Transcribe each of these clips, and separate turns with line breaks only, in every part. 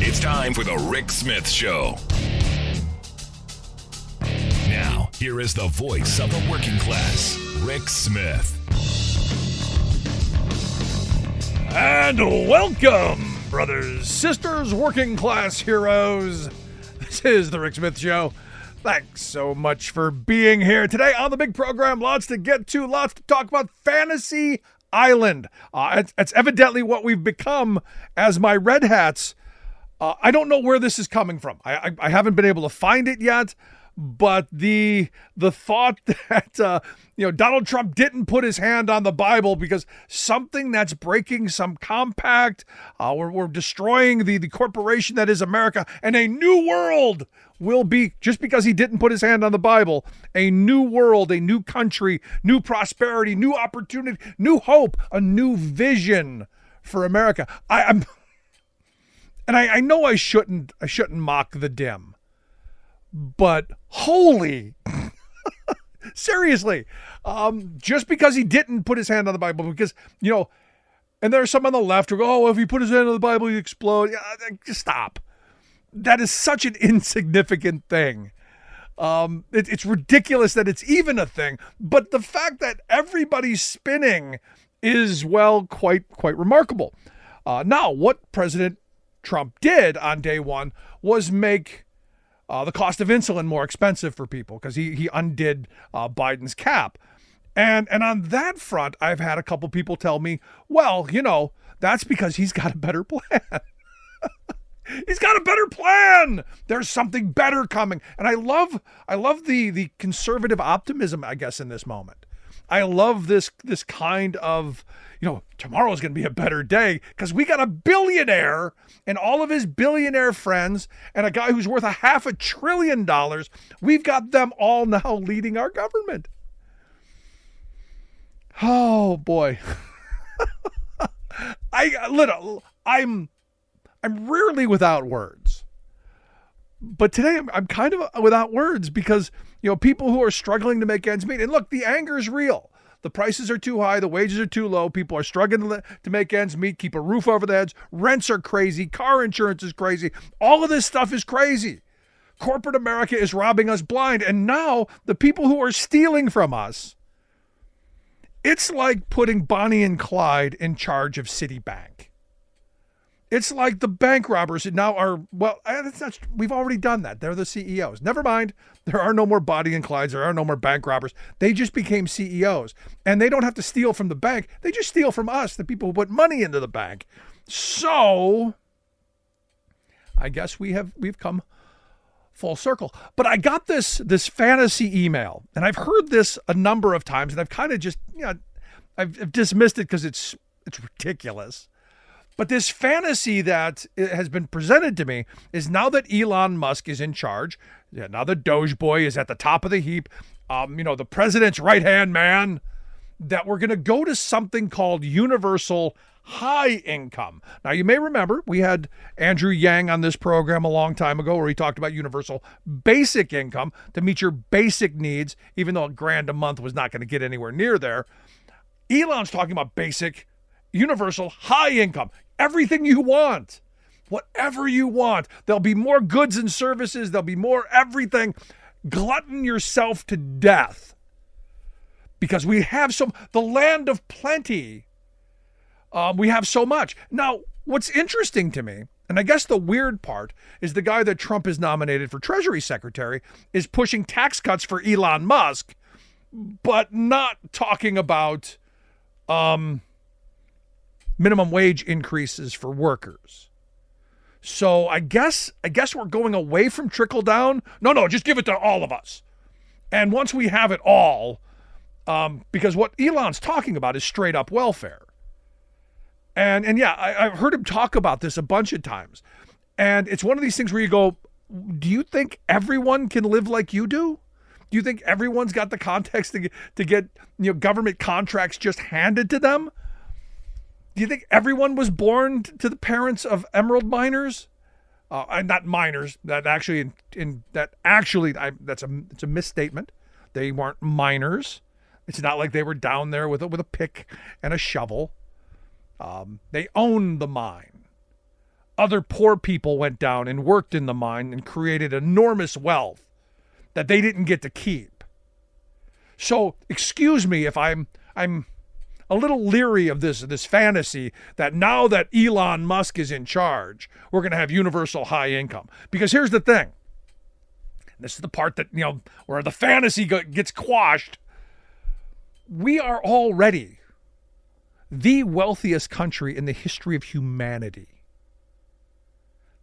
It's time for the Rick Smith Show. Now, here is the voice of the working class, Rick Smith.
And welcome, brothers, sisters, working class heroes. This is the Rick Smith Show. Thanks so much for being here today on the big program. Lots to get to, lots to talk about. Fantasy Island. It's evidently what we've become as my red hats. I don't know where this is coming from. I haven't been able to find it yet, but the thought that Donald Trump didn't put his hand on the Bible because something that's breaking some compact, we're destroying the corporation that is America, and a new world will be, just because he didn't put his hand on the Bible, a new world, a new country, new prosperity, new opportunity, new hope, a new vision for America. I know I shouldn't mock the dim, but holy, seriously, just because he didn't put his hand on the Bible, because, and there's some on the left who go, oh, if he put his hand on the Bible, he'd explode. Yeah, just stop. That is such an insignificant thing. It's ridiculous that it's even a thing, but the fact that everybody's spinning is, well, quite remarkable. Now, what President Trump did on day one was make the cost of insulin more expensive for people because he undid Biden's cap. And on that front, I've had a couple people tell me, well, that's because he's got a better plan. He's got a better plan. There's something better coming. And I love the conservative optimism, I guess, in this moment. I love this kind of, tomorrow's going to be a better day because we got a billionaire and all of his billionaire friends and a guy who's worth $500 billion. We've got them all now leading our government. Oh boy. I'm rarely without words, but today I'm kind of without words because, people who are struggling to make ends meet, and look, the anger is real. The prices are too high. The wages are too low. People are struggling to make ends meet, keep a roof over their heads. Rents are crazy. Car insurance is crazy. All of this stuff is crazy. Corporate America is robbing us blind. And now the people who are stealing from us, it's like putting Bonnie and Clyde in charge of Citibank. It's like the bank robbers now are, we've already done that. They're the CEOs. Never mind. There are no more Bonnie and Clydes. There are no more bank robbers. They just became CEOs. And they don't have to steal from the bank. They just steal from us, the people who put money into the bank. So I guess we've come full circle. But I got this fantasy email, and I've heard this a number of times, and I've kind of just, I've dismissed it because it's ridiculous. But this fantasy that has been presented to me is now that Elon Musk is in charge, now the Doge boy is at the top of the heap, the president's right-hand man, that we're going to go to something called universal high income. Now, you may remember we had Andrew Yang on this program a long time ago where he talked about universal basic income to meet your basic needs, even though $1,000 a month was not going to get anywhere near there. Elon's talking about basic, universal high income. Everything you want, whatever you want. There'll be more goods and services. There'll be more everything. Glutton yourself to death because we have the land of plenty. We have so much. Now, what's interesting to me, and I guess the weird part, is the guy that Trump has nominated for Treasury Secretary is pushing tax cuts for Elon Musk, but not talking about minimum wage increases for workers. So I guess we're going away from trickle down. No, just give it to all of us. And once we have it all, because what Elon's talking about is straight up welfare. And yeah, I've heard him talk about this a bunch of times. And it's one of these things where you go, do you think everyone can live like you do? Do you think everyone's got the context to get government contracts just handed to them? Do you think everyone was born to the parents of emerald miners? Not miners. That's a misstatement. They weren't miners. It's not like they were down there with a pick and a shovel. They owned the mine. other poor people went down and worked in the mine and created enormous wealth that they didn't get to keep. So excuse me if I'm a little leery of this fantasy that now that Elon Musk is in charge, we're going to have universal high income. Because here's the thing. This is the part that, where the fantasy gets quashed. We are already the wealthiest country in the history of humanity.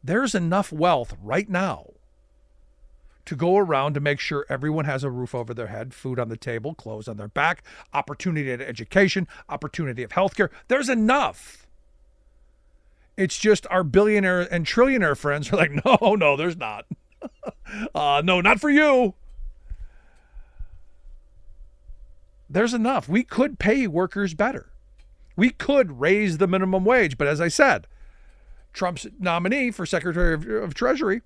There's enough wealth right now to go around to make sure everyone has a roof over their head, food on the table, clothes on their back, opportunity to education, opportunity of healthcare. There's enough. It's just our billionaire and trillionaire friends are like, no, there's not. No, not for you. There's enough. We could pay workers better. We could raise the minimum wage. But as I said, Trump's nominee for Secretary of Treasury,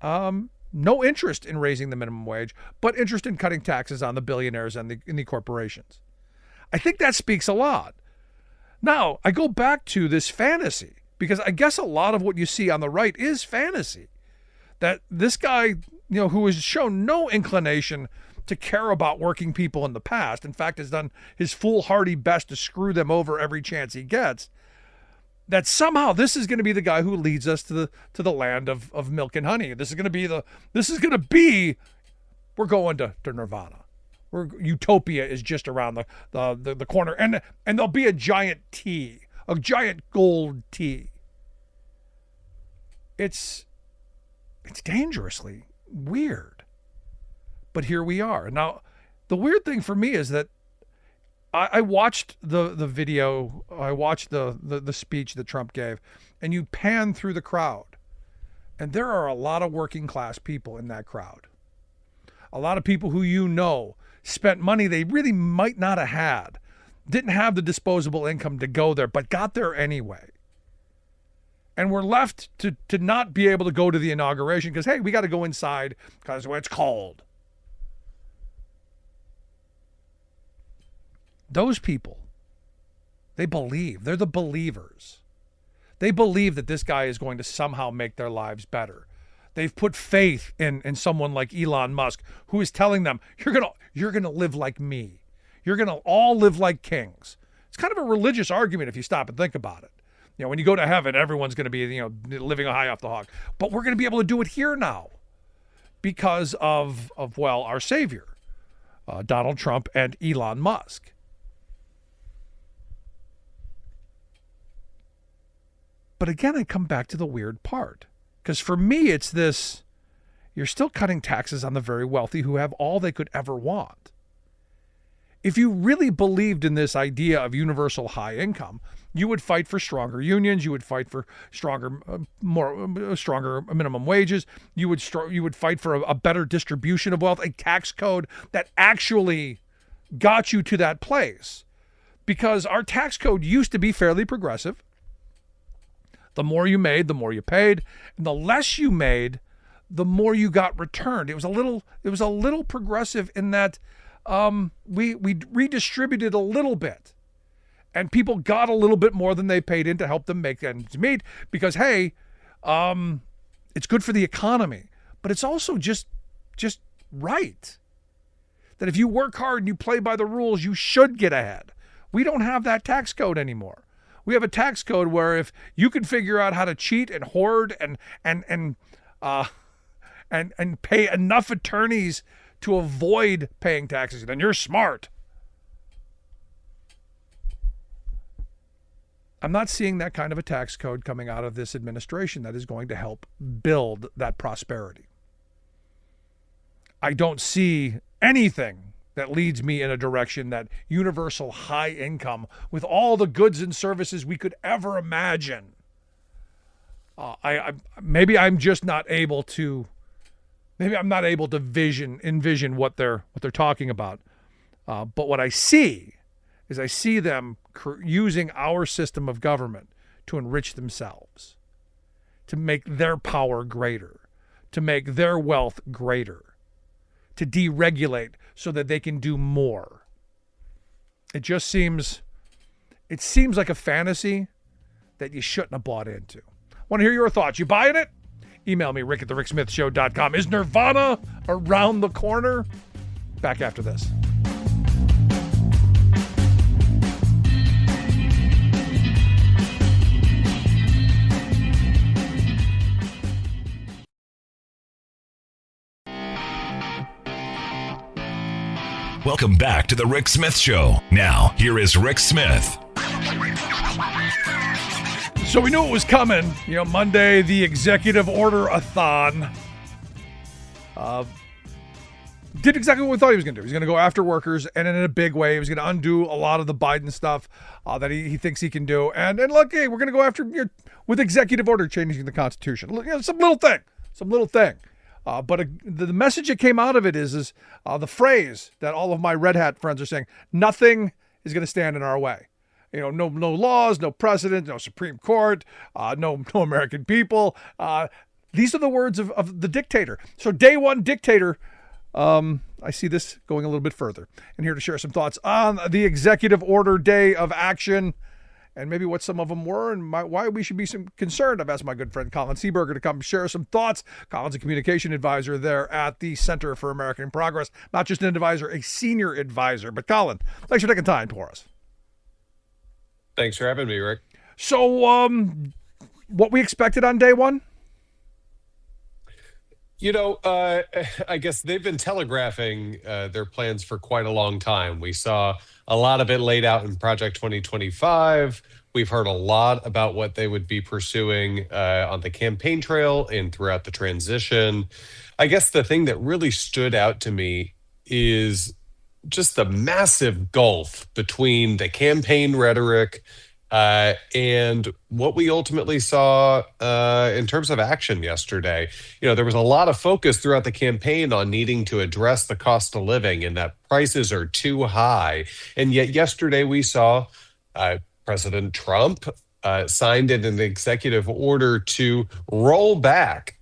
no interest in raising the minimum wage, but interest in cutting taxes on the billionaires and the corporations. I think that speaks a lot. Now, I go back to this fantasy, because I guess a lot of what you see on the right is fantasy. That this guy, who has shown no inclination to care about working people in the past, in fact, has done his foolhardy best to screw them over every chance he gets, that somehow this is going to be the guy who leads us to the land of milk and honey. This is going to be we're going to nirvana. Utopia is just around the corner, and there'll be a giant gold T. It's dangerously weird, but here we are. Now, the weird thing for me is that I watched the video, I watched the speech that Trump gave, and you pan through the crowd, and there are a lot of working class people in that crowd. A lot of people who spent money they really might not have had, didn't have the disposable income to go there, but got there anyway. And we're left to not be able to go to the inauguration because, hey, we got to go inside because it's cold. Those people, they believe. They're the believers. They believe that this guy is going to somehow make their lives better. They've put faith in someone like Elon Musk, who is telling them, you're gonna live like me. You're gonna all live like kings. It's kind of a religious argument if you stop and think about it. When you go to heaven, everyone's going to be, living high off the hog. But we're going to be able to do it here now because of our Savior, Donald Trump and Elon Musk. But again, I come back to the weird part. Because for me, it's this, you're still cutting taxes on the very wealthy who have all they could ever want. If you really believed in this idea of universal high income, you would fight for stronger unions. You would fight for stronger minimum wages. You would fight for a better distribution of wealth, a tax code that actually got you to that place. Because our tax code used to be fairly progressive. The more you made, the more you paid, and the less you made, the more you got returned. It was a little progressive in that we redistributed a little bit, and people got a little bit more than they paid in to help them make ends meet because, hey, it's good for the economy, but it's also just right that if you work hard and you play by the rules, you should get ahead. We don't have that tax code anymore. We have a tax code where if you can figure out how to cheat and hoard and pay enough attorneys to avoid paying taxes, then you're smart. I'm not seeing that kind of a tax code coming out of this administration that is going to help build that prosperity. I don't see anything that leads me in a direction that universal high income with all the goods and services we could ever imagine. Maybe I'm not able to envision what they're talking about. But what I see is I see them using our system of government to enrich themselves, to make their power greater, to make their wealth greater, to deregulate so that they can do more. It seems like a fantasy that you shouldn't have bought into. Want to hear your thoughts? You buying it? Email me, rick@thericksmithshow.com. Is Nirvana around the corner? Back after this.
Welcome back to the Rick Smith Show. Now, here is Rick Smith.
So we knew it was coming. Monday, the executive order-a-thon. Did exactly what we thought he was going to do. He's going to go after workers, and in a big way. He was going to undo a lot of the Biden stuff that he thinks he can do. And look, hey, we're going to go after, with executive order, changing the Constitution. Look, some little thing. But the message that came out of it is the phrase that all of my red hat friends are saying: nothing is going to stand in our way. No laws, no precedent, no Supreme Court, no American people. These are the words of the dictator. So day one dictator. I see this going a little bit further, and here to share some thoughts on the executive order day of action, and maybe what some of them were and why we should be concerned. I've asked my good friend Colin Seaberger to come share some thoughts. Colin's a communication advisor there at the Center for American Progress. Not just an advisor, a senior advisor. But Colin, thanks for taking time for us.
Thanks for having me, Rick.
So, what we expected on day one?
I guess they've been telegraphing their plans for quite a long time. We saw a lot of it laid out in Project 2025. We've heard a lot about what they would be pursuing on the campaign trail and throughout the transition. I guess the thing that really stood out to me is just the massive gulf between the campaign rhetoric and what we ultimately saw in terms of action yesterday. There was a lot of focus throughout the campaign on needing to address the cost of living and that prices are too high. And yet yesterday we saw President Trump signed an executive order to roll back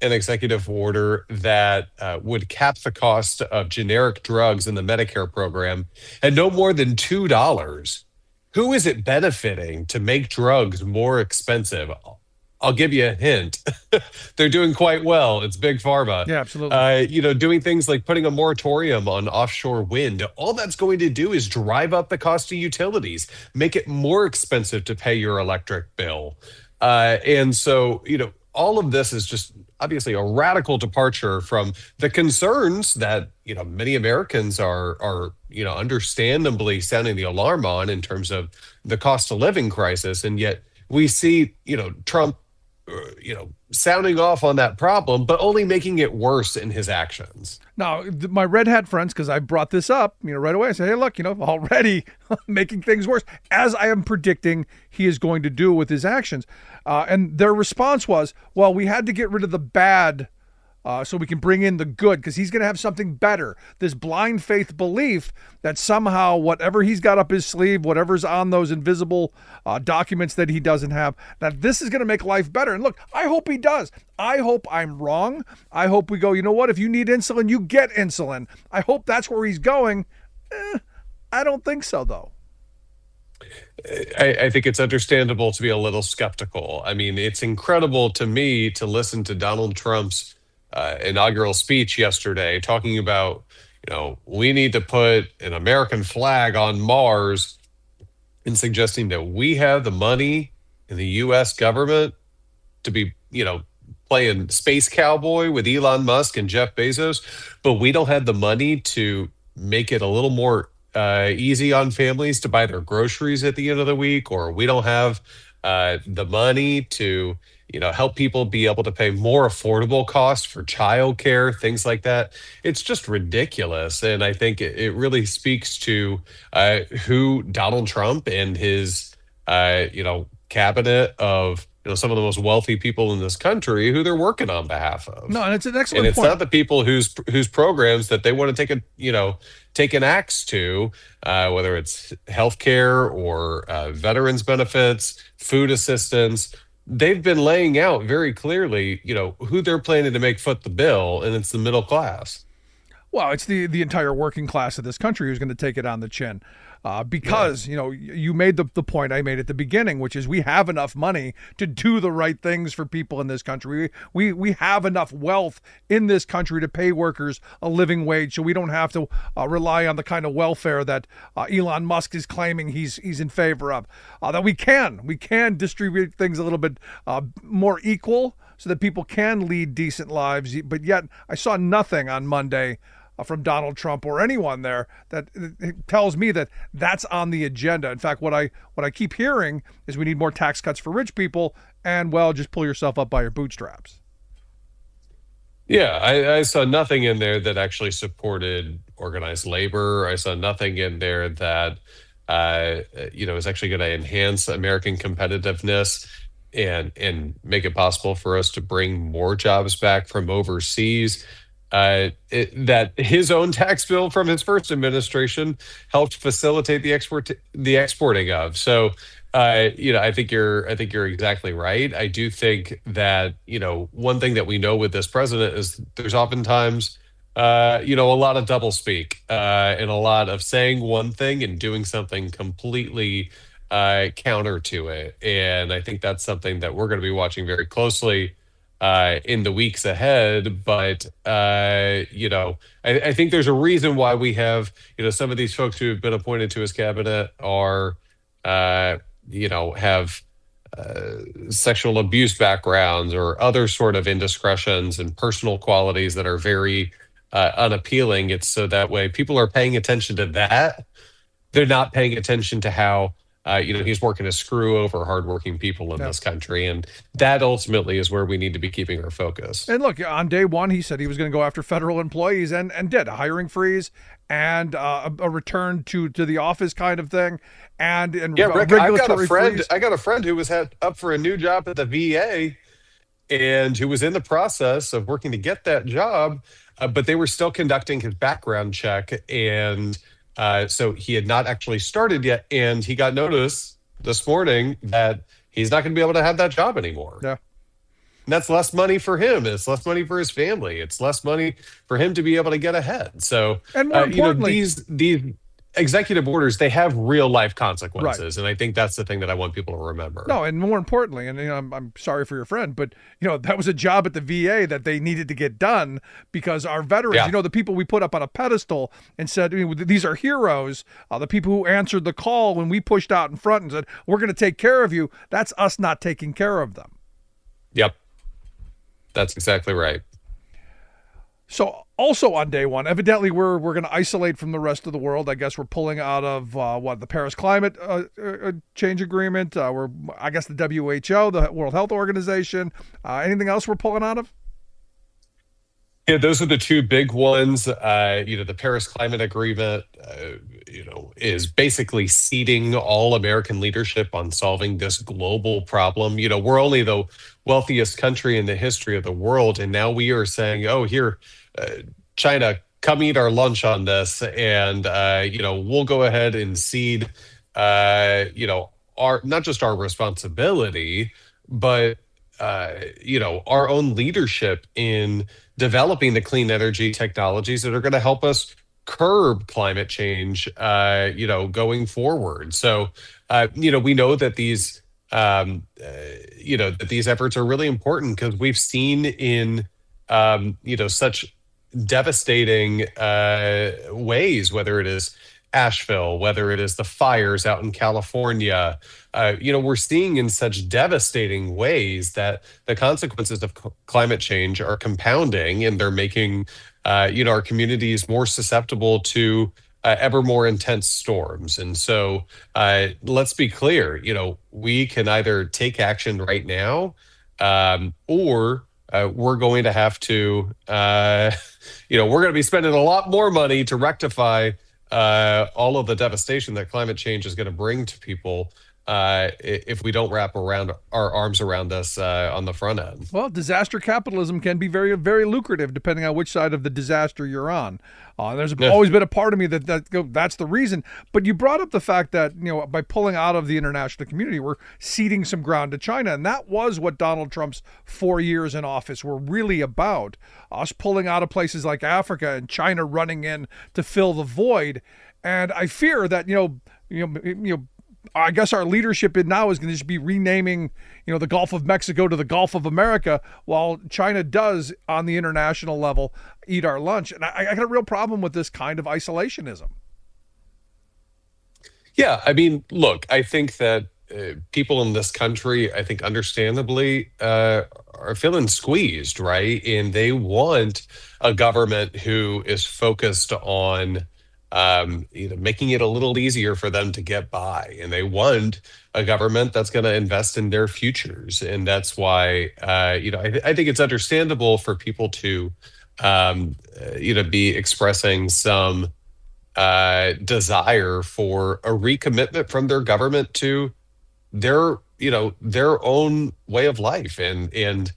an executive order that would cap the cost of generic drugs in the Medicare program at no more than $2. Who is it benefiting to make drugs more expensive? I'll give you a hint. They're doing quite well. It's big pharma.
Yeah, absolutely.
Doing things like putting a moratorium on offshore wind. All that's going to do is drive up the cost of utilities, make it more expensive to pay your electric bill. And so, all of this is just obviously a radical departure from the concerns that, many Americans are understandably sounding the alarm on in terms of the cost of living crisis. And yet we see, Trump, sounding off on that problem, but only making it worse in his actions.
Now, my red hat friends, because I brought this up, right away, I say, hey, look, already making things worse, as I am predicting he is going to do with his actions. And their response was, well, we had to get rid of the bad so we can bring in the good, because he's going to have something better. This blind faith belief that somehow whatever he's got up his sleeve, whatever's on those invisible documents that he doesn't have, that this is going to make life better. And look, I hope he does. I hope I'm wrong. I hope we go, you know what? If you need insulin, you get insulin. I hope that's where he's going. I don't think so, though.
I think it's understandable to be a little skeptical. I mean, it's incredible to me to listen to Donald Trump's inaugural speech yesterday talking about, we need to put an American flag on Mars, and suggesting that we have the money in the U.S. government to be, playing space cowboy with Elon Musk and Jeff Bezos, but we don't have the money to make it a little more easy on families to buy their groceries at the end of the week, or we don't have the money to help people be able to pay more affordable costs for childcare, things like that. It's just ridiculous. And I think it really speaks to who Donald Trump and his, cabinet of some of the most wealthy people in this country, who they're working on behalf of.
No, and it's an excellent
point. And it's
point.
not the people whose programs that they want to take an axe to, whether it's healthcare or veterans benefits, food assistance. They've been laying out very clearly, who they're planning to make foot the bill, and it's the middle class.
Well, it's the entire working class of this country who's going to take it on the chin. because, you made the point I made at the beginning, which is we have enough money to do the right things for people in this country. We have enough wealth in this country to pay workers a living wage, so we don't have to rely on the kind of welfare that Elon Musk is claiming he's in favor of. That we can distribute things a little bit more equal so that people can lead decent lives. But yet I saw nothing on Monday from Donald Trump or anyone there that it tells me that that's on the agenda. In fact, what I keep hearing is we need more tax cuts for rich people, and just pull yourself up by your bootstraps.
Yeah, I saw nothing in there that actually supported organized labor. I saw nothing in there that is actually going to enhance American competitiveness and make it possible for us to bring more jobs back from overseas. That his own tax bill from his first administration helped facilitate the exporting of. So, I think you're exactly right. I do think that one thing that we know with this president is there's oftentimes a lot of doublespeak and a lot of saying one thing and doing something completely counter to it. And I think that's something that we're going to be watching very closely in the weeks ahead. But, I think there's a reason why we have, some of these folks who have been appointed to his cabinet are, have sexual abuse backgrounds or other sort of indiscretions and personal qualities that are very unappealing. It's so that way people are paying attention to that. They're not paying attention to how he's working to screw over hardworking people in this country. And that ultimately is where we need to be keeping our focus.
And look, on day one, he said he was going to go after federal employees and did a hiring freeze and a return to the office kind of thing. And
Rick, I got a friend who was up for a new job at the VA and who was in the process of working to get that job, but they were still conducting his background check. And so he had not actually started yet, and he got notice this morning that he's not going to be able to have that job anymore.
Yeah.
And that's less money for him. It's less money for his family. It's less money for him to be able to get ahead. So,
and more importantly,
these executive orders, they have real life consequences. Right. And I think that's the thing that I want people to remember.
No, and more importantly, and I'm sorry for your friend, but that was a job at the VA that they needed to get done because our veterans, the people we put up on a pedestal and said, these are heroes, the people who answered the call when we pushed out in front and said, we're going to take care of you. That's us not taking care of them.
Yep. That's exactly right.
So also on day one, evidently we're going to isolate from the rest of the world. I guess we're pulling out of the Paris Climate Change Agreement. I guess the WHO, the World Health Organization. Anything else we're pulling out of?
Yeah, those are the two big ones. The Paris Climate Agreement, is basically ceding all American leadership on solving this global problem. We're only the wealthiest country in the history of the world, and now we are saying, "Oh, here, China, come eat our lunch on this," and we'll go ahead and cede, our not just our responsibility, but our own leadership in developing the clean energy technologies that are going to help us curb climate change, going forward. So, we know that these, that these efforts are really important because we've seen in, such devastating ways, whether it is Asheville, whether it is the fires out in California, we're seeing in such devastating ways that the consequences of climate change are compounding and they're making, our communities more susceptible to ever more intense storms. And so let's be clear, we can either take action right now or we're going to have to, we're going to be spending a lot more money to rectify all of the devastation that climate change is going to bring to people if we don't wrap around our arms around us on the front end.
Well, disaster capitalism can be very, very lucrative depending on which side of the disaster you're on. There's always been a part of me that's the reason. But you brought up the fact that, by pulling out of the international community, we're ceding some ground to China. And that was what Donald Trump's 4 years in office were really about. Us pulling out of places like Africa and China running in to fill the void. And I fear that I guess our leadership now is going to just be renaming, the Gulf of Mexico to the Gulf of America, while China does on the international level eat our lunch. And I got a real problem with this kind of isolationism.
Yeah, I mean, look, I think that people in this country, I think, understandably, are feeling squeezed, right? And they want a government who is focused on, making it a little easier for them to get by, and they want a government that's going to invest in their futures, and that's why, I think it's understandable for people to, be expressing some desire for a recommitment from their government to their own way of life and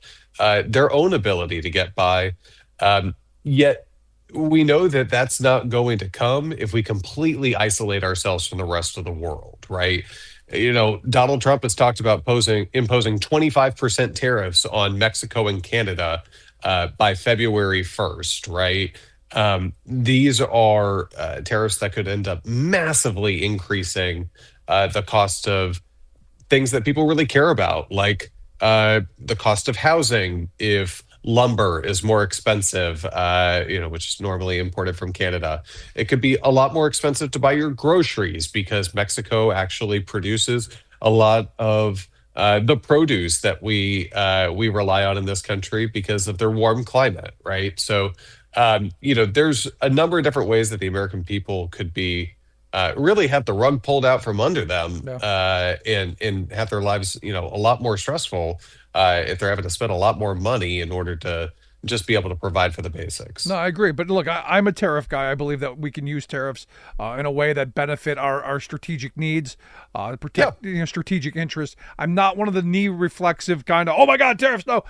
their own ability to get by. Yet we know that that's not going to come if we completely isolate ourselves from the rest of the world, right? Donald Trump has talked about imposing 25% tariffs on Mexico and Canada by February 1st, right? These are tariffs that could end up massively increasing the cost of things that people really care about, like the cost of housing if lumber is more expensive, which is normally imported from Canada. It could be a lot more expensive to buy your groceries because Mexico actually produces a lot of the produce that we rely on in this country because of their warm climate, right? So, there's a number of different ways that the American people could be really have the rug pulled out from under them, and have their lives, a lot more stressful if they're having to spend a lot more money in order to just be able to provide for the basics.
No, I agree. But look, I'm a tariff guy. I believe that we can use tariffs in a way that benefit our strategic needs, protect strategic interests. I'm not one of the knee reflexive kind of, oh my God, tariffs. No,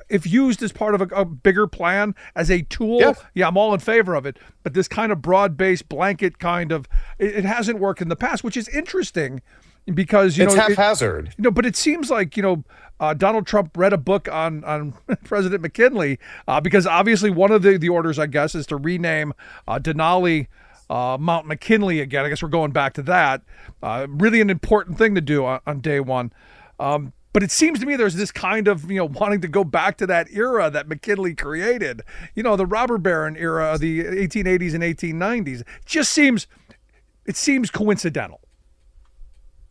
if used as part of a bigger plan, as a tool, I'm all in favor of it. But this kind of broad-based blanket kind of, it hasn't worked in the past, which is interesting because,
it's haphazard.
But it seems like, Donald Trump read a book on President McKinley because obviously one of the orders, I guess, is to rename Denali Mount McKinley again. I guess we're going back to that. Really an important thing to do on day one. But it seems to me there's this kind of, wanting to go back to that era that McKinley created, the robber baron era of the 1880s and 1890s. It seems coincidental.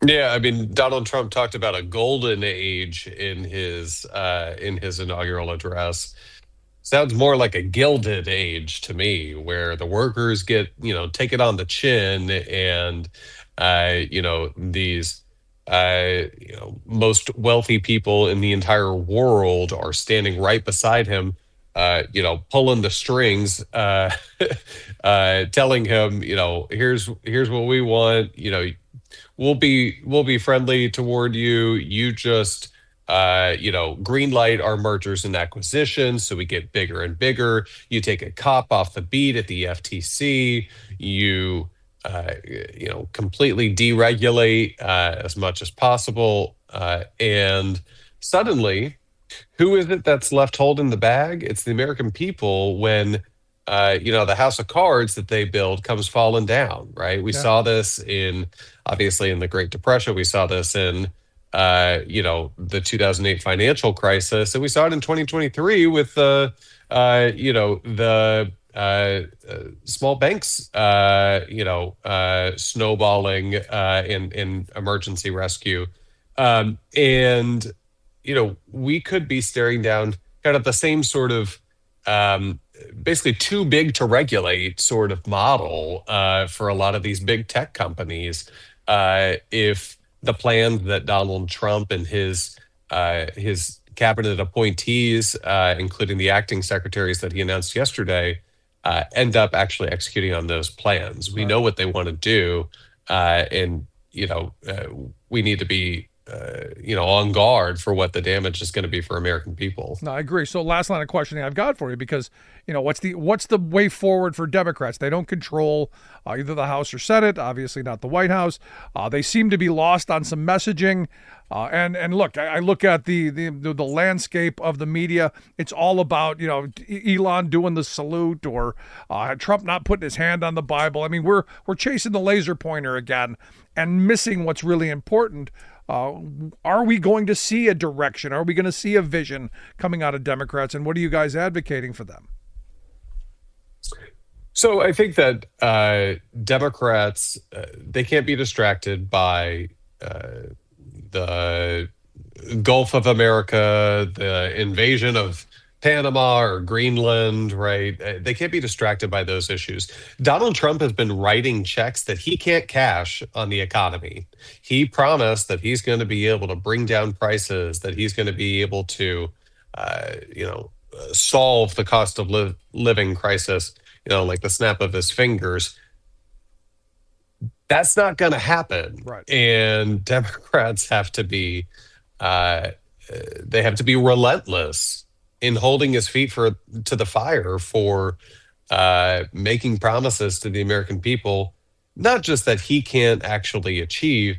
Yeah, I mean, Donald Trump talked about a golden age in his inaugural address. Sounds more like a gilded age to me, where the workers get, taken on the chin, and these most wealthy people in the entire world are standing right beside him, pulling the strings, telling him, here's what we want, we'll be friendly toward you. You just, green light our mergers and acquisitions so we get bigger and bigger. You take a cop off the beat at the FTC. You, completely deregulate as much as possible. And suddenly, who is it that's left holding the bag? It's the American people when the house of cards that they build comes falling down, right? We saw this obviously in the Great Depression. We saw this in, the 2008 financial crisis. And we saw it in 2023 with the small banks, snowballing in emergency rescue. And, we could be staring down kind of the same sort of, basically too big to regulate sort of model for a lot of these big tech companies if the plans that Donald Trump and his cabinet appointees, including the acting secretaries that he announced yesterday, end up actually executing on those plans. We know what they want to do, and we need to be on guard for what the damage is going to be for American people.
No, I agree. So last line of questioning I've got for you, because what's the way forward for Democrats? They don't control either the House or Senate, obviously not the White House. They seem to be lost on some messaging. And look, I look at the landscape of the media. It's all about Elon doing the salute, or Trump not putting his hand on the Bible. I mean, we're chasing the laser pointer again and missing what's really important. Are we going to see a direction? Are we going to see a vision coming out of Democrats? And what are you guys advocating for them?
So I think that Democrats, they can't be distracted by the Gulf of America, the invasion of Panama or Greenland, right? They can't be distracted by those issues. Donald Trump has been writing checks that he can't cash on the economy. He promised that he's going to be able to bring down prices, that he's going to be able to, solve the cost of living crisis, like the snap of his fingers. That's not going to happen.
Right.
And Democrats have to be, they have to be relentless in holding his feet to the fire for making promises to the American people, not just that he can't actually achieve,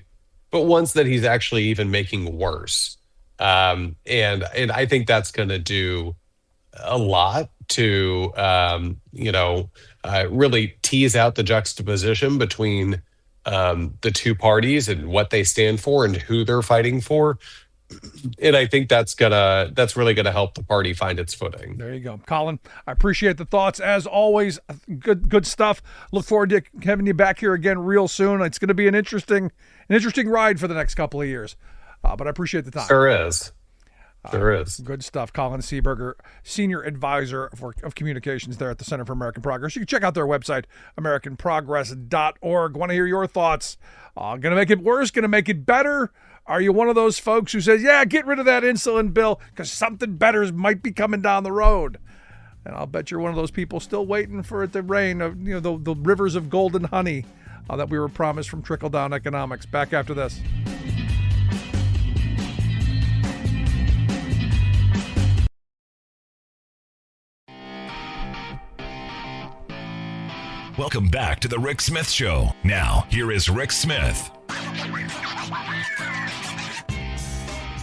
but ones that he's actually even making worse. And I think that's going to do a lot to really tease out the juxtaposition between the two parties and what they stand for and who they're fighting for. And I think that's really gonna help the party find its footing.
There you go, Colin. I appreciate the thoughts as always. Good stuff. Look forward to having you back here again real soon. It's going to be an interesting ride for the next couple of years. But I appreciate the time.
Sure is.
Good stuff. Colin Seeberger, Senior Advisor of Communications there at the Center for American Progress. You can check out their website, americanprogress.org. Want to hear your thoughts? Going to make it worse? Going to make it better? Are you one of those folks who says, yeah, get rid of that insulin bill because something better might be coming down the road? And I'll bet you're one of those people still waiting for it to rain, the rivers of golden honey that we were promised from trickle-down economics. Back after this.
Welcome back to the Rick Smith Show. Now, here is Rick Smith.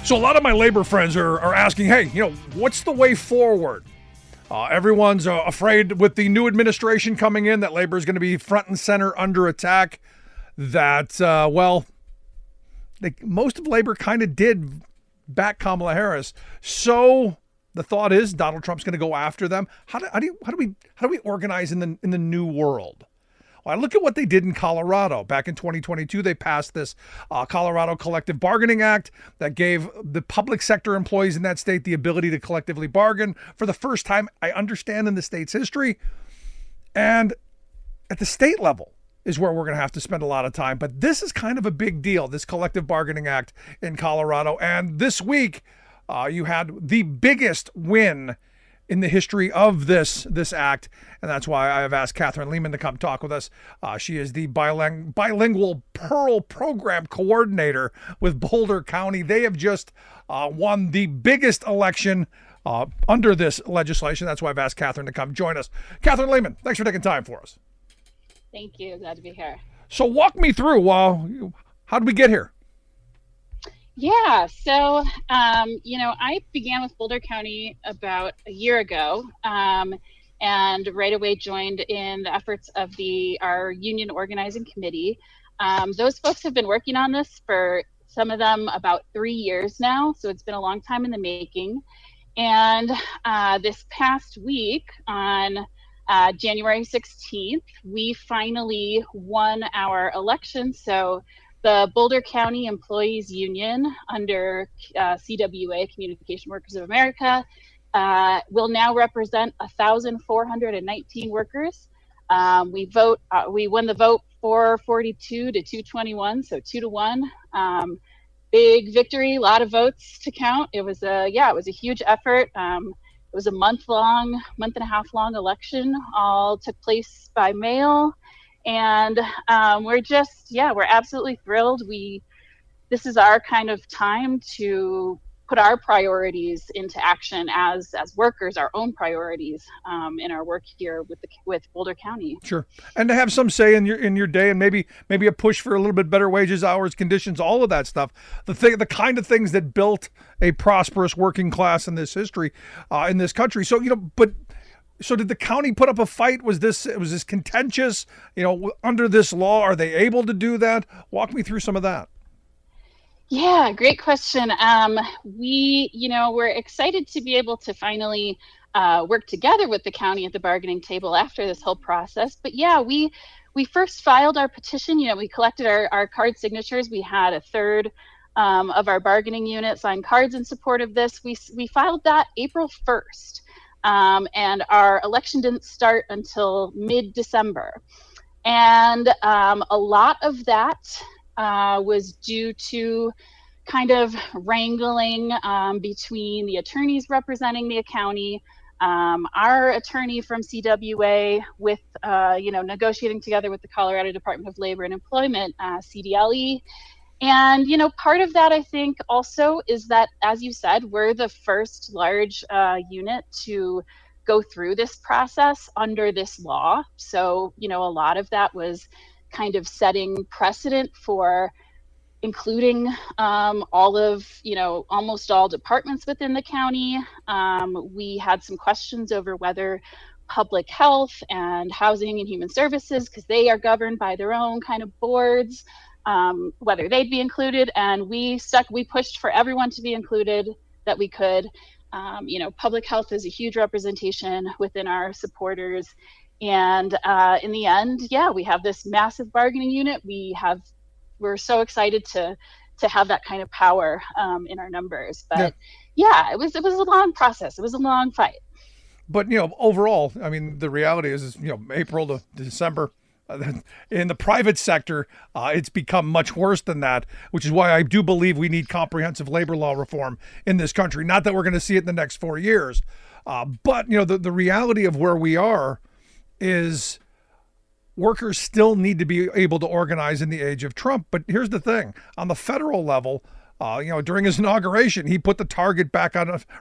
So a lot of my labor friends are asking, hey, what's the way forward? Everyone's afraid with the new administration coming in that labor is going to be front and center under attack. That, most of labor kind of did back Kamala Harris. So the thought is Donald Trump's going to go after them. How do we organize in the new world? Well, I look at what they did in Colorado. Back in 2022, they passed this Colorado Collective Bargaining Act that gave the public sector employees in that state the ability to collectively bargain for the first time, I understand, in the state's history. And at the state level is where we're going to have to spend a lot of time. But this is kind of a big deal, this Collective Bargaining Act in Colorado. And this week, you had the biggest win in the history of this act, and that's why I have asked Catherine Lehman to come talk with us. She is the bilingual Pearl Program Coordinator with Boulder County. They have just won the biggest election under this legislation. That's why I've asked Catherine to come join us. Catherine Lehman, thanks for taking time for us.
Thank you. Glad to be here.
So walk me through, how did we get here?
Yeah, so, I began with Boulder County about a year ago, and right away joined in the efforts of our union organizing committee. Those folks have been working on this for some of them about 3 years now, so it's been a long time in the making. And this past week on January 16th, we finally won our election. So the Boulder County Employees Union under CWA, Communication Workers of America, will now represent 1,419 workers. We won the vote 442 to 221, so 2-1. Big victory, a lot of votes to count. It was a huge effort. It was a month and a half long election. All took place by mail. And we're absolutely thrilled. We this is our kind of time to put our priorities into action as workers, our own priorities in our work here with Boulder County.
Sure, and to have some say in your day, and maybe a push for a little bit better wages, hours, conditions, all of that stuff. The kind of things that built a prosperous working class in this history, in this country. So So did the county put up a fight? Was this contentious? Under this law, are they able to do that? Walk me through some of that.
Yeah, great question. We're excited to be able to finally work together with the county at the bargaining table after this whole process. But yeah, we first filed our petition. We collected our card signatures. We had a third of our bargaining unit sign cards in support of this. We filed that April 1st, and our election didn't start until mid-December. And a lot of that was due to kind of wrangling between the attorneys representing the county, our attorney from CWA, with negotiating together with the Colorado Department of Labor and Employment, CDLE. And part of that, I think, also is that, as you said, we're the first large unit to go through this process under this law. So a lot of that was kind of setting precedent for including almost all departments within the county. We had some questions over whether public health and housing and human services, because they are governed by their own kind of boards, whether they'd be included. And we pushed for everyone to be included that we could. Public health is a huge representation within our supporters. And in the end, we have this massive bargaining unit. We're so excited to have that kind of power in our numbers. But it was a long process. It was a long fight.
But overall, I mean, the reality is April to December. In the private sector, it's become much worse than that, which is why I do believe we need comprehensive labor law reform in this country. Not that we're going to see it in the next 4 years, but the reality of where we are is workers still need to be able to organize in the age of Trump. But here's the thing: on the federal level, during his inauguration, he put the target back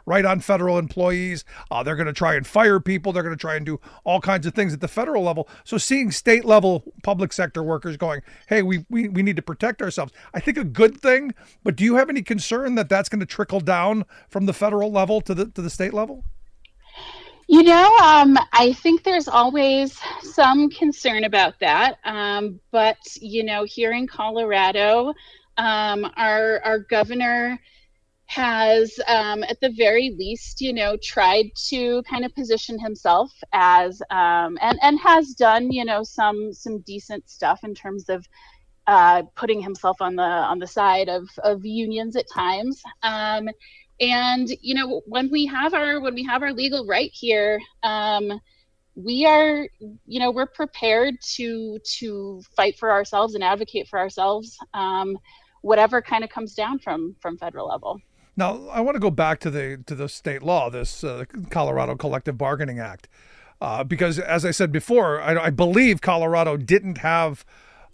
right on federal employees. They're going to try and fire people. They're going to try and do all kinds of things at the federal level. So seeing state level public sector workers going, hey, we need to protect ourselves, I think a good thing. But do you have any concern that that's going to trickle down from the federal level to the state level?
I think there's always some concern about that. But here in Colorado, our governor has, at the very least, tried to kind of position himself as, and has done, some decent stuff in terms of putting himself on the side of unions at times. And when we have our legal right here, we're prepared to fight for ourselves and advocate for ourselves, whatever kind of comes down from federal level.
Now, I want to go back to the state law, this Colorado Collective Bargaining Act, because as I said before, I believe Colorado didn't have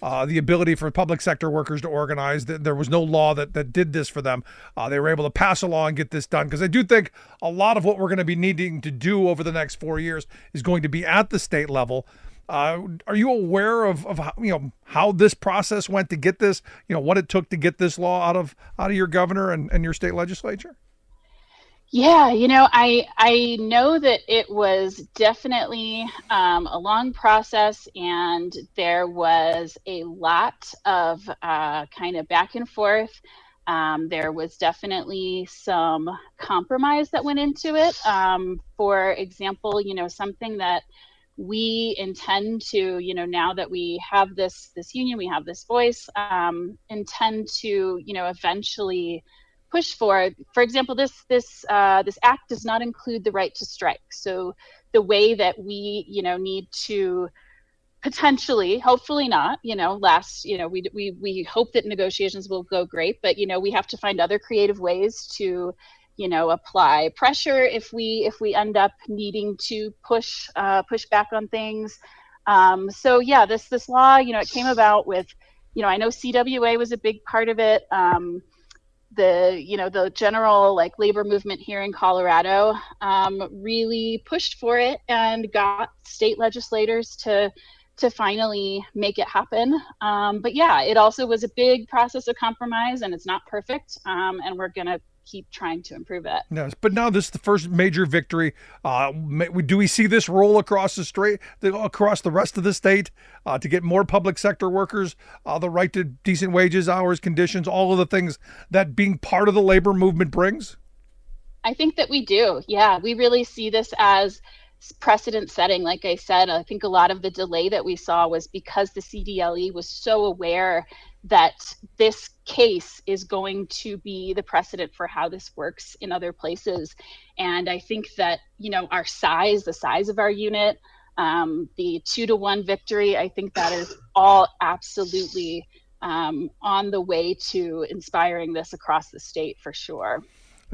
the ability for public sector workers to organize. There was no law that did this for them. They were able to pass a law and get this done, because I do think a lot of what we're going to be needing to do over the next 4 years is going to be at the state level. Are you aware of how this process went to get this, what it took to get this law out of your governor and your state legislature?
Yeah, I know that it was definitely a long process, and there was a lot of kind of back and forth. There was definitely some compromise that went into it. For example, something that we intend to, now that we have this union, we have this voice, intend to, eventually push for example, this act does not include the right to strike. So the way that we, need to potentially, hopefully not, we hope that negotiations will go great, but, we have to find other creative ways to, apply pressure if we end up needing to push back on things. So yeah, this law, it came about with I know CWA was a big part of it. The general like labor movement here in Colorado really pushed for it and got state legislators to finally make it happen. But yeah, it also was a big process of compromise, and it's not perfect. And we're gonna keep trying to improve it.
Yes, but now this is the first major victory. Do we see this roll across across the rest of the state to get more public sector workers the right to decent wages, hours, conditions, all of the things that being part of the labor movement brings?
I think that we do. Yeah, we really see this as precedent setting. Like I said, I think a lot of the delay that we saw was because the CDLE was so aware that this case is going to be the precedent for how this works in other places. And I think that, our size, the size of our unit, the 2-to-1 victory, I think that is all absolutely on the way to inspiring this across the state for sure.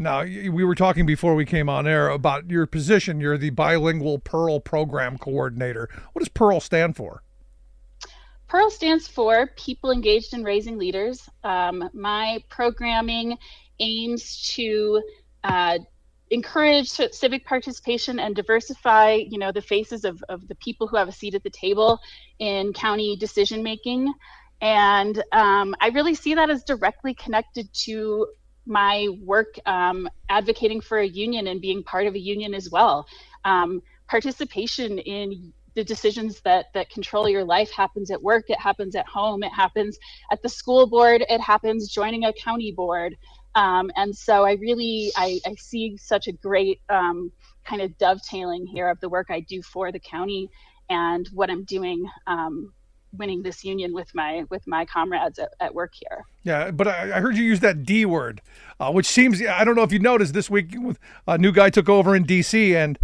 Now, we were talking before we came on air about your position. You're the bilingual Pearl program coordinator. What does Pearl stand for?
Pearl stands for People Engaged in Raising Leaders. My programming aims to encourage civic participation and diversify, the faces of the people who have a seat at the table in county decision making. And I really see that as directly connected to my work advocating for a union and being part of a union as well. Participation in the decisions that control your life happens at work, it happens at home, it happens at the school board, it happens joining a county board. And so I see such a great kind of dovetailing here of the work I do for the county and what I'm doing winning this union with my comrades at work here.
Yeah, but I heard you use that D word, which seems, I don't know if you noticed this week, a new guy took over in DC, and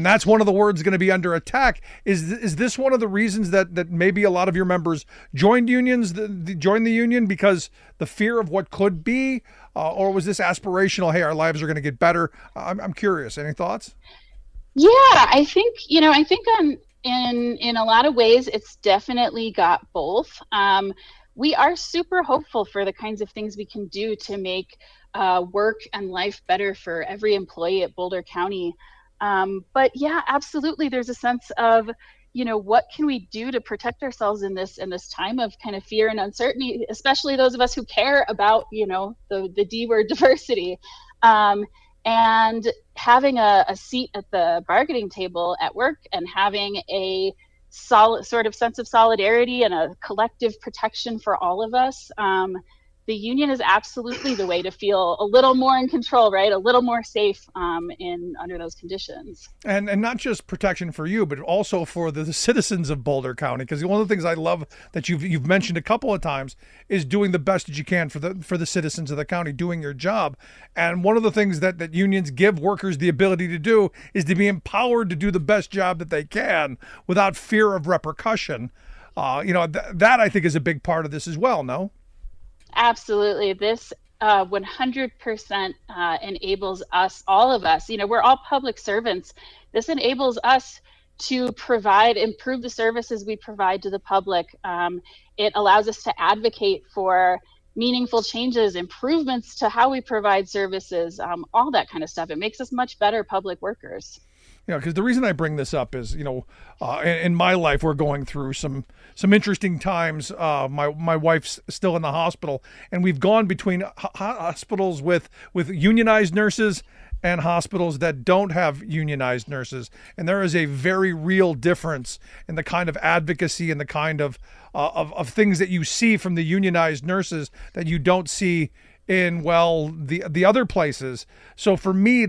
that's one of the words going to be under attack. Is this one of the reasons that maybe a lot of your members joined unions, joined the union because the fear of what could be, or was this aspirational? Hey, our lives are going to get better. I'm curious. Any thoughts?
Yeah, I think in a lot of ways, it's definitely got both. We are super hopeful for the kinds of things we can do to make work and life better for every employee at Boulder County. But yeah, absolutely, there's a sense of, what can we do to protect ourselves in this time of kind of fear and uncertainty, especially those of us who care about, the D word diversity. And having a seat at the bargaining table at work and having a solid sort of sense of solidarity and a collective protection for all of us, the union is absolutely the way to feel a little more in control, right? A little more safe under those conditions. And
not just protection for you, but also for the citizens of Boulder County. Because one of the things I love that you've mentioned a couple of times is doing the best that you can for the citizens of the county, doing your job. And one of the things that unions give workers the ability to do is to be empowered to do the best job that they can without fear of repercussion. That I think is a big part of this as well, no?
Absolutely. This 100% enables us, all of us, we're all public servants. This enables us to improve the services we provide to the public. It allows us to advocate for meaningful changes, improvements to how we provide services, all that kind of stuff. It makes us much better public workers.
Because the reason I bring this up is, in my life, we're going through some interesting times. My wife's still in the hospital, and we've gone between hospitals with unionized nurses and hospitals that don't have unionized nurses. And there is a very real difference in the kind of advocacy and the kind of things that you see from the unionized nurses that you don't see in, the other places. So for me,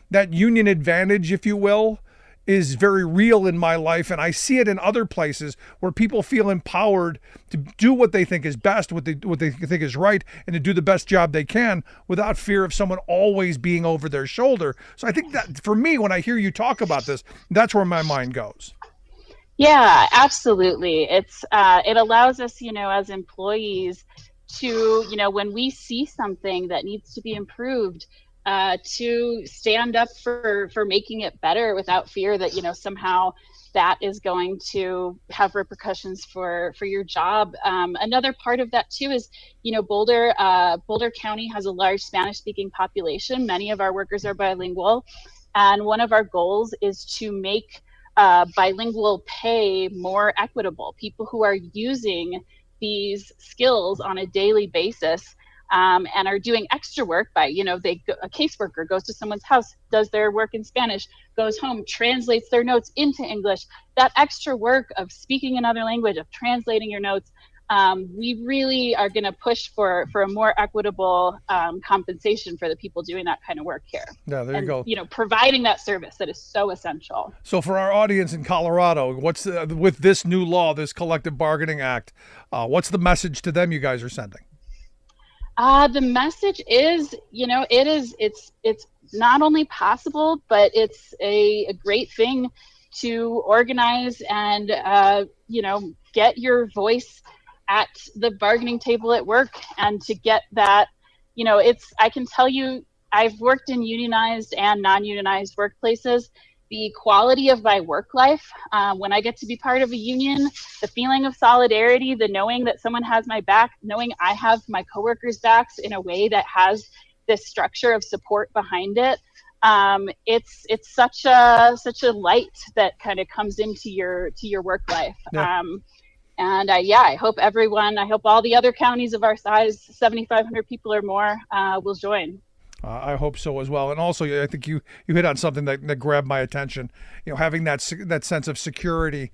that union advantage, if you will, is very real in my life. And I see it in other places where people feel empowered to do what they think is best, what they think is right, and to do the best job they can without fear of someone always being over their shoulder. So I think that for me, when I hear you talk about this, that's where my mind goes.
Yeah, absolutely. It allows us, as employees to, when we see something that needs to be improved, to stand up for making it better without fear that, somehow that is going to have repercussions for your job. Another part of that too is, Boulder County has a large Spanish-speaking population. Many of our workers are bilingual, and one of our goals is to make bilingual pay more equitable. People who are using these skills on a daily basis and are doing extra work by, a caseworker goes to someone's house, does their work in Spanish, goes home, translates their notes into English. That extra work of speaking another language, of translating your notes, we really are going to push for a more equitable compensation for the people doing that kind of work here.
Yeah, there you go.
Providing that service that is so essential.
So for our audience in Colorado, what's with this new law, this collective bargaining act, what's the message to them you guys are sending?
The message is, it's not only possible, but it's a great thing to organize and, get your voice at the bargaining table at work, and to get that, I can tell you, I've worked in unionized and non-unionized workplaces. The quality of my work life, when I get to be part of a union, the feeling of solidarity, the knowing that someone has my back, knowing I have my coworkers' backs in a way that has this structure of support behind it. It's such a light that kind of comes into your work life. Yeah. I hope all the other counties of our size, 7,500 people or more, will join.
I hope so as well. And also, I think you hit on something that grabbed my attention. Having that sense of security,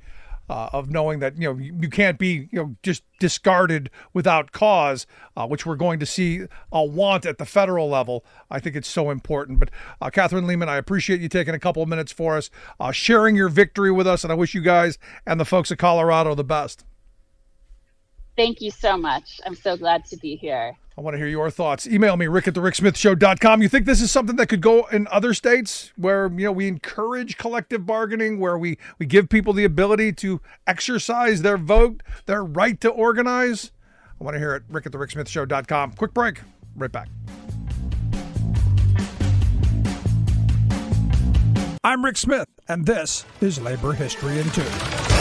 of knowing that you can't be just discarded without cause, which we're going to see a want at the federal level. I think it's so important. But Catherine Lehman, I appreciate you taking a couple of minutes for us, sharing your victory with us, and I wish you guys and the folks of Colorado the best.
Thank you so much. I'm so glad to be here.
I want to hear your thoughts. Email me, rick@thericksmithshow.com. You think this is something that could go in other states where, we encourage collective bargaining, where we give people the ability to exercise their vote, their right to organize? I want to hear it. rick@thericksmithshow.com. Quick break. Right back. I'm Rick Smith, and this is Labor History in 2.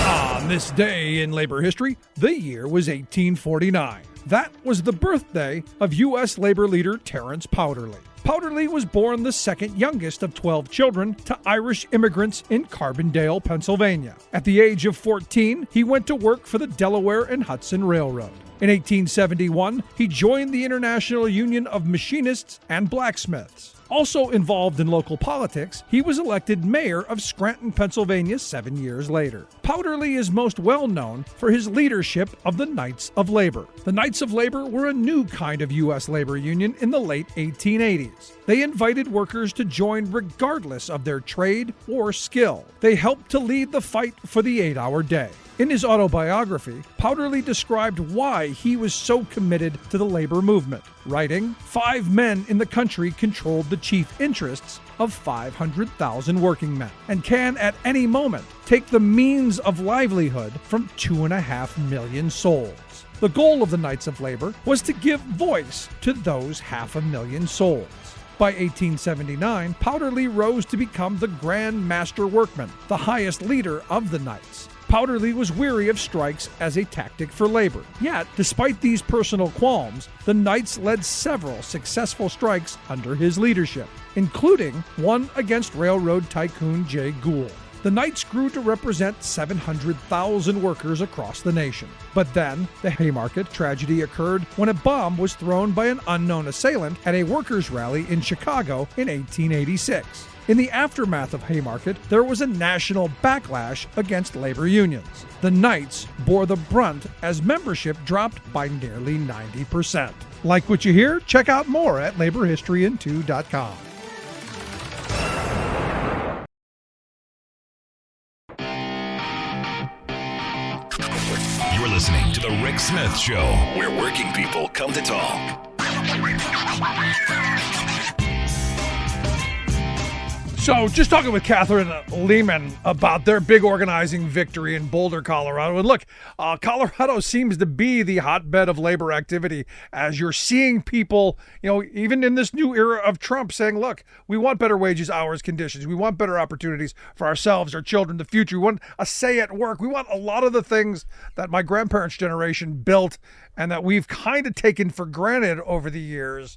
On this day in labor history, the year was 1849. That was the birthday of U.S. labor leader Terence Powderly. Powderly was born the second youngest of 12 children to Irish immigrants in Carbondale, Pennsylvania. At the age of 14, he went to work for the Delaware and Hudson Railroad. In 1871, he joined the International Union of Machinists and Blacksmiths. Also involved in local politics, he was elected mayor of Scranton, Pennsylvania 7 years later. Powderly is most well known for his leadership of the Knights of Labor. The Knights of Labor were a new kind of U.S. labor union in the late 1880s. They invited workers to join regardless of their trade or skill. They helped to lead the fight for the 8-hour day. In his autobiography, Powderly described why he was so committed to the labor movement, writing, 5 men in the country controlled the chief interests of 500,000 working men, and can at any moment take the means of livelihood from 2.5 million souls. The goal of the Knights of Labor was to give voice to those 500,000 souls. By 1879, Powderly rose to become the Grand Master Workman, the highest leader of the Knights. Powderly was weary of strikes as a tactic for labor. Yet, despite these personal qualms, the Knights led several successful strikes under his leadership, including one against railroad tycoon Jay Gould. The Knights grew to represent 700,000 workers across the nation. But then, the Haymarket tragedy occurred when a bomb was thrown by an unknown assailant at a workers' rally in Chicago in 1886. In the aftermath of Haymarket, there was a national backlash against labor unions. The Knights bore the brunt as membership dropped by nearly 90%. Like what you hear? Check out more at laborhistoryin2.com.
You're listening to The Rick Smith Show, where working people come to talk.
So, just talking with Catherine Lehman about their big organizing victory in Boulder, Colorado. And look, Colorado seems to be the hotbed of labor activity as you're seeing people, even in this new era of Trump saying, look, we want better wages, hours, conditions. We want better opportunities for ourselves, our children, the future. We want a say at work. We want a lot of the things that my grandparents' generation built and that we've kind of taken for granted over the years.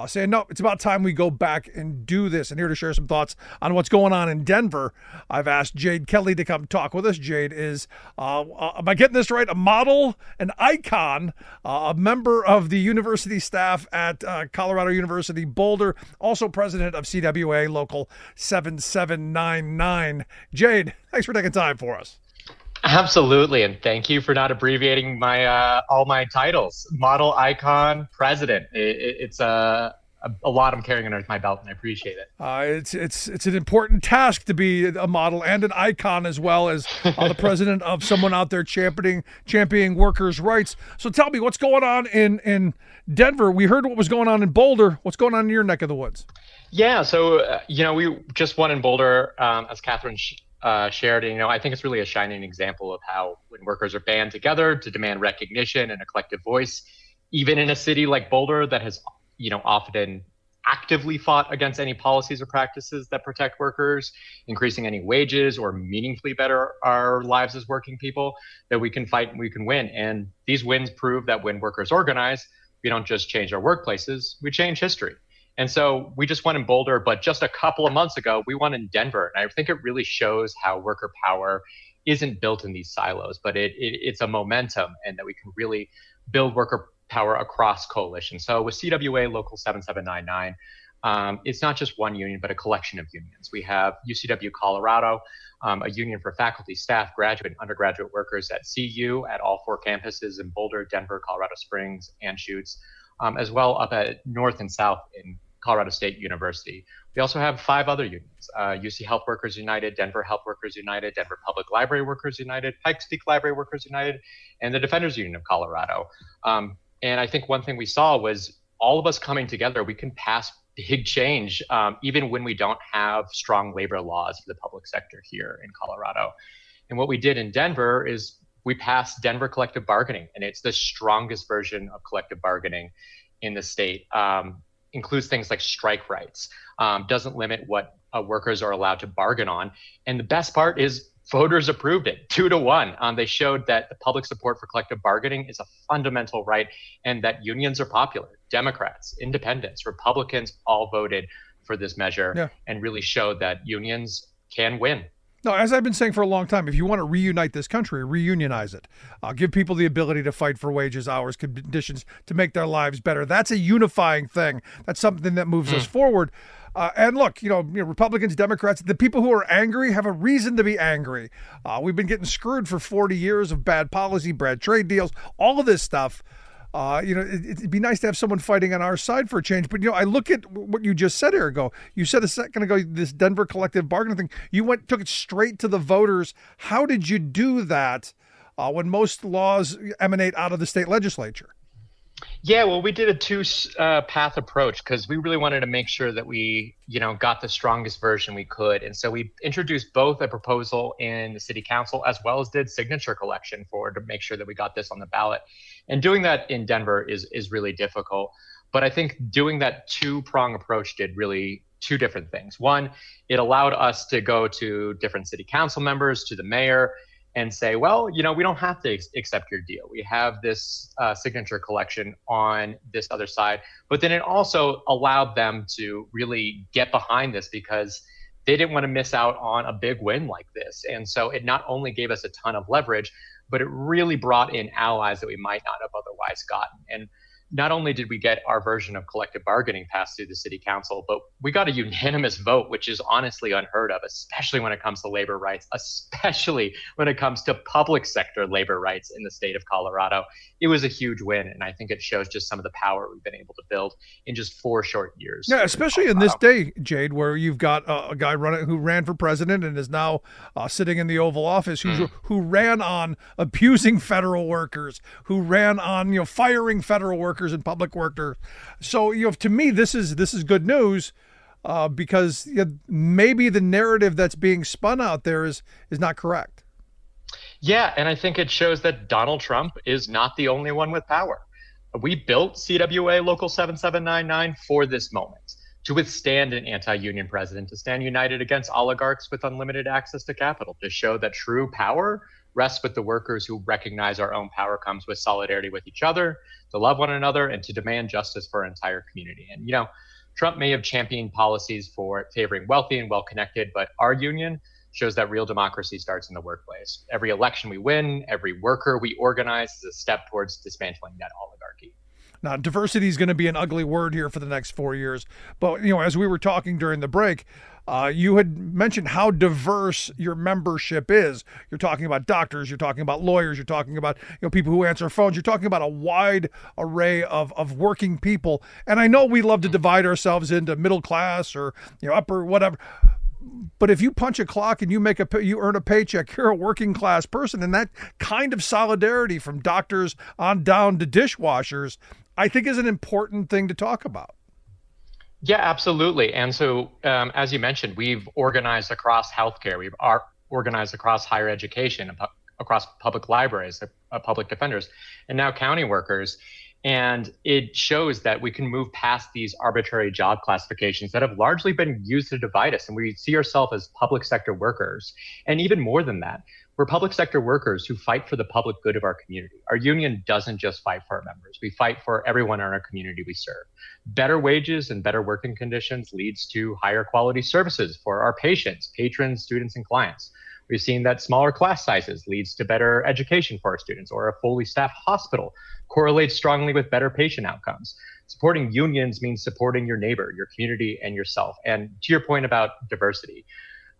Saying, no, it's about time we go back and do this. And here to share some thoughts on what's going on in Denver, I've asked Jade Kelly to come talk with us. Jade is, am I getting this right, a model, an icon, a member of the university staff at Colorado University Boulder, also president of CWA Local 7799. Jade, thanks for taking time for us.
Absolutely, and thank you for not abbreviating my all my titles. Model, icon, president. It's a lot I'm carrying underneath my belt, and I appreciate it.
It's an important task to be a model and an icon as well as the president of someone out there championing workers' rights. So tell me, what's going on in Denver? We heard what was going on in Boulder. What's going on in your neck of the woods?
Yeah, so we just won in Boulder, as Catherine shared. And, I think it's really a shining example of how when workers are band together to demand recognition and a collective voice, even in a city like Boulder that has, often actively fought against any policies or practices that protect workers, increasing any wages or meaningfully better our lives as working people, that we can fight and we can win. And these wins prove that when workers organize, we don't just change our workplaces, we change history. And so we just won in Boulder, but just a couple of months ago, we won in Denver. And I think it really shows how worker power isn't built in these silos, but it's a momentum, and that we can really build worker power across coalitions. So with CWA Local 7799, it's not just one union, but a collection of unions. We have UCW Colorado, a union for faculty, staff, graduate, and undergraduate workers at CU at all 4 campuses in Boulder, Denver, Colorado Springs, Anschutz, as well up at North and South in Colorado State University. We also have 5 other unions, UC Health Workers United, Denver Health Workers United, Denver Public Library Workers United, Pikes Peak Library Workers United, and the Defenders Union of Colorado. And I think one thing we saw was all of us coming together, we can pass big change, even when we don't have strong labor laws for the public sector here in Colorado. And what we did in Denver is we passed Denver collective bargaining, and it's the strongest version of collective bargaining in the state. Includes things like strike rights, doesn't limit what workers are allowed to bargain on. And the best part is voters approved it 2-1. They showed that the public support for collective bargaining is a fundamental right, and that unions are popular. Democrats, independents, Republicans all voted for this measure, and really showed that unions can win.
No, as I've been saying for a long time, if you want to reunite this country, reunionize it. Give people the ability to fight for wages, hours, conditions to make their lives better. That's a unifying thing. That's something that moves us forward. And look, Republicans, Democrats, the people who are angry have a reason to be angry. We've been getting screwed for 40 years of bad policy, bad trade deals, all of this stuff. It'd be nice to have someone fighting on our side for a change. But, I look at what you just said here ago. You said a second ago, this Denver collective bargaining thing, you took it straight to the voters. How did you do that when most laws emanate out of the state legislature?
Yeah, well, we did a 2-path approach because we really wanted to make sure that we, got the strongest version we could. And so we introduced both a proposal in the city council as well as did signature collection to make sure that we got this on the ballot. And doing that in Denver is really difficult. But I think doing that 2-prong approach did really 2 different things. One, it allowed us to go to different city council members, to the mayor, and say, well, we don't have to accept your deal. We have this signature collection on this other side. But then it also allowed them to really get behind this because they didn't want to miss out on a big win like this. And so it not only gave us a ton of leverage, but it really brought in allies that we might not have otherwise gotten. And not only did we get our version of collective bargaining passed through the city council, but we got a unanimous vote, which is honestly unheard of, especially when it comes to labor rights, especially when it comes to public sector labor rights in the state of Colorado. It was a huge win, and I think it shows just some of the power we've been able to build in just 4 short years.
Yeah, especially in this day, Jade, where you've got a guy who ran for president and is now sitting in the Oval Office, who ran on abusing federal workers, who ran on firing federal workers and public workers. So to me, this is good news. because maybe the narrative that's being spun out there is not correct.
Yeah, and I think it shows that Donald Trump is not the only one with power. We built CWA Local 7799 for this moment, to withstand an anti-union president, to stand united against oligarchs with unlimited access to capital, to show that true power rests with the workers who recognize our own power comes with solidarity with each other, to love one another, and to demand justice for our entire community. And, Trump may have championed policies for favoring wealthy and well-connected, but our union shows that real democracy starts in the workplace. Every election we win, every worker we organize is a step towards dismantling that oligarchy.
Now, diversity is going to be an ugly word here for the next 4 years. But, as we were talking during the break, you had mentioned how diverse your membership is. You're talking about doctors, you're talking about lawyers, you're talking about people who answer phones, you're talking about a wide array of working people. And I know we love to divide ourselves into middle class or upper whatever. But if you punch a clock and you earn a paycheck, you're a working class person. And that kind of solidarity from doctors on down to dishwashers, I think, is an important thing to talk about.
Yeah, absolutely. And so, as you mentioned, we've organized across healthcare. We've organized across higher education, across public libraries, public defenders, and now county workers. And it shows that we can move past these arbitrary job classifications that have largely been used to divide us. And we see ourselves as public sector workers. And even more than that, we're public sector workers who fight for the public good of our community. Our union doesn't just fight for our members. We fight for everyone in our community we serve. Better wages and better working conditions leads to higher quality services for our patients, patrons, students, and clients. We've seen that smaller class sizes leads to better education for our students, or a fully staffed hospital correlates strongly with better patient outcomes. Supporting unions means supporting your neighbor, your community, and yourself. And to your point about diversity,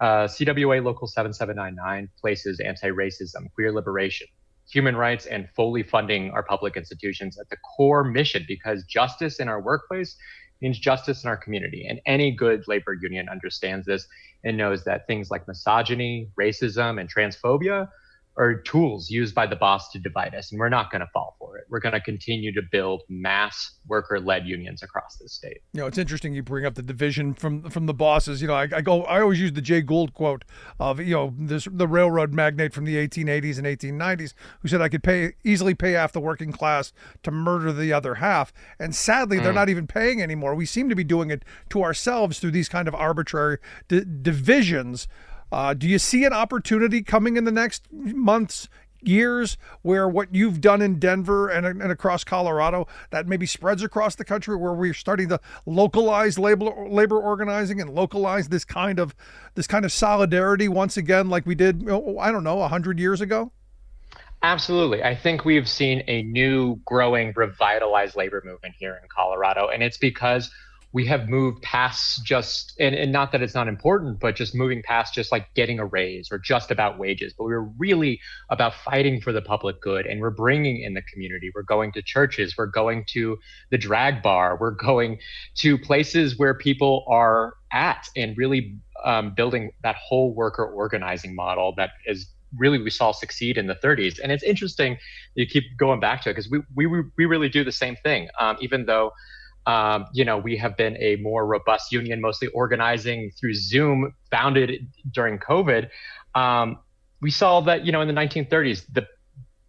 CWA Local 7799 places anti-racism, queer liberation, human rights, and fully funding our public institutions at the core mission, because justice in our workplace means justice in our community. And any good labor union understands this and knows that things like misogyny, racism, and transphobia are tools used by the boss to divide us, and we're not going to fall for it. We're going to continue to build mass worker-led unions across this state.
It's interesting you bring up the division from the bosses. I always use the Jay Gould quote of the railroad magnate from the 1880s and 1890s who said, "I could easily pay half the working class to murder the other half." And sadly, they're not even paying anymore. We seem to be doing it to ourselves through these kind of arbitrary divisions. Do you see an opportunity coming in the next months, years, where what you've done in Denver and across Colorado, that maybe spreads across the country, where we're starting to localize labor organizing and localize this kind of solidarity once again, like we did, 100 years ago?
Absolutely. I think we've seen a new, growing, revitalized labor movement here in Colorado, and it's because we have moved past just, and not that it's not important, but just moving past just like getting a raise or just about wages. But we're really about fighting for the public good, and we're bringing in the community. We're going to churches. We're going to the drag bar. We're going to places where people are at, and really building that whole worker organizing model that is really we saw succeed in the 30s. And it's interesting you keep going back to it, because we really do the same thing, even though we have been a more robust union, mostly organizing through Zoom, founded during COVID. We saw that, in the 1930s, the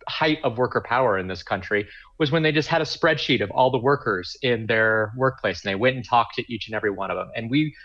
height of worker power in this country was when they just had a spreadsheet of all the workers in their workplace, and they went and talked to each and every one of them. And we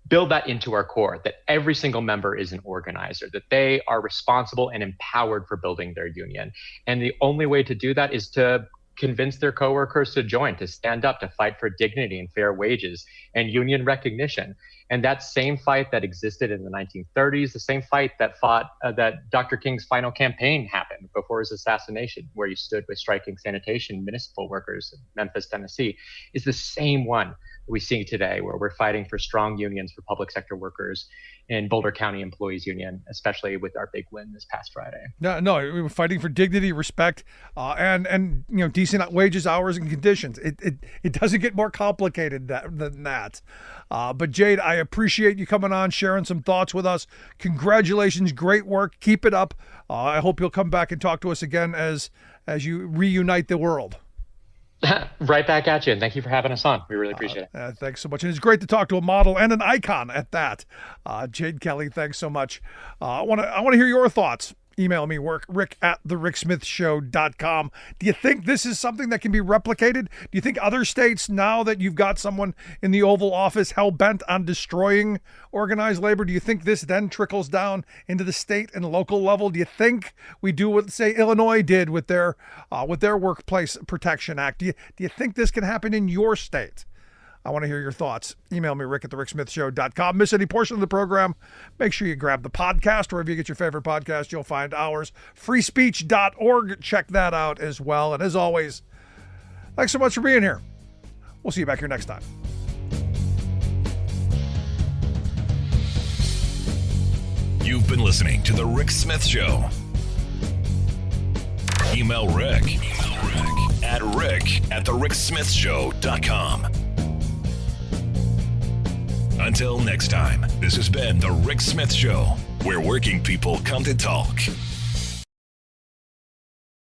build that into our core, that every single member is an organizer, that they are responsible and empowered for building their union. And the only way to do that is to convince their coworkers to join, to stand up, to fight for dignity and fair wages and union recognition. And that same fight that existed in the 1930s, the same fight that fought that Dr. King's final campaign happened before his assassination, where he stood with striking sanitation municipal workers in Memphis, Tennessee, is the same one we see today, where we're fighting for strong unions for public sector workers in Boulder County Employees Union, especially with our big win this past Friday.
No, we were fighting for dignity, respect, and decent wages, hours, and conditions. It doesn't get more complicated than that. But Jade, I appreciate you coming on, sharing some thoughts with us. Congratulations, great work. Keep it up. I hope you'll come back and talk to us again as you reunite the world.
Right back at you. And thank you for having us on. We really appreciate it.
Thanks so much. And it's great to talk to a model and an icon at that. Jade Kelly, thanks so much. I want to hear your thoughts. Email me, rick at thericksmithshow.com. Do you think this is something that can be replicated? Do you think other states, now that you've got someone in the Oval Office hell-bent on destroying organized labor, do you think this then trickles down into the state and local level? Do you think we do what, say, Illinois did with their Workplace Protection Act? Do you think this can happen in your state? I want to hear your thoughts. Email me, rick at thericksmithshow.com. Miss any portion of the program, make sure you grab the podcast. Wherever you get your favorite podcast, you'll find ours. freespeech.org. Check that out as well. And as always, thanks so much for being here. We'll see you back here next time.
You've been listening to The Rick Smith Show. Email Rick at rick@thericksmithshow.com. Until next time, this has been The Rick Smith Show, where working people come to talk.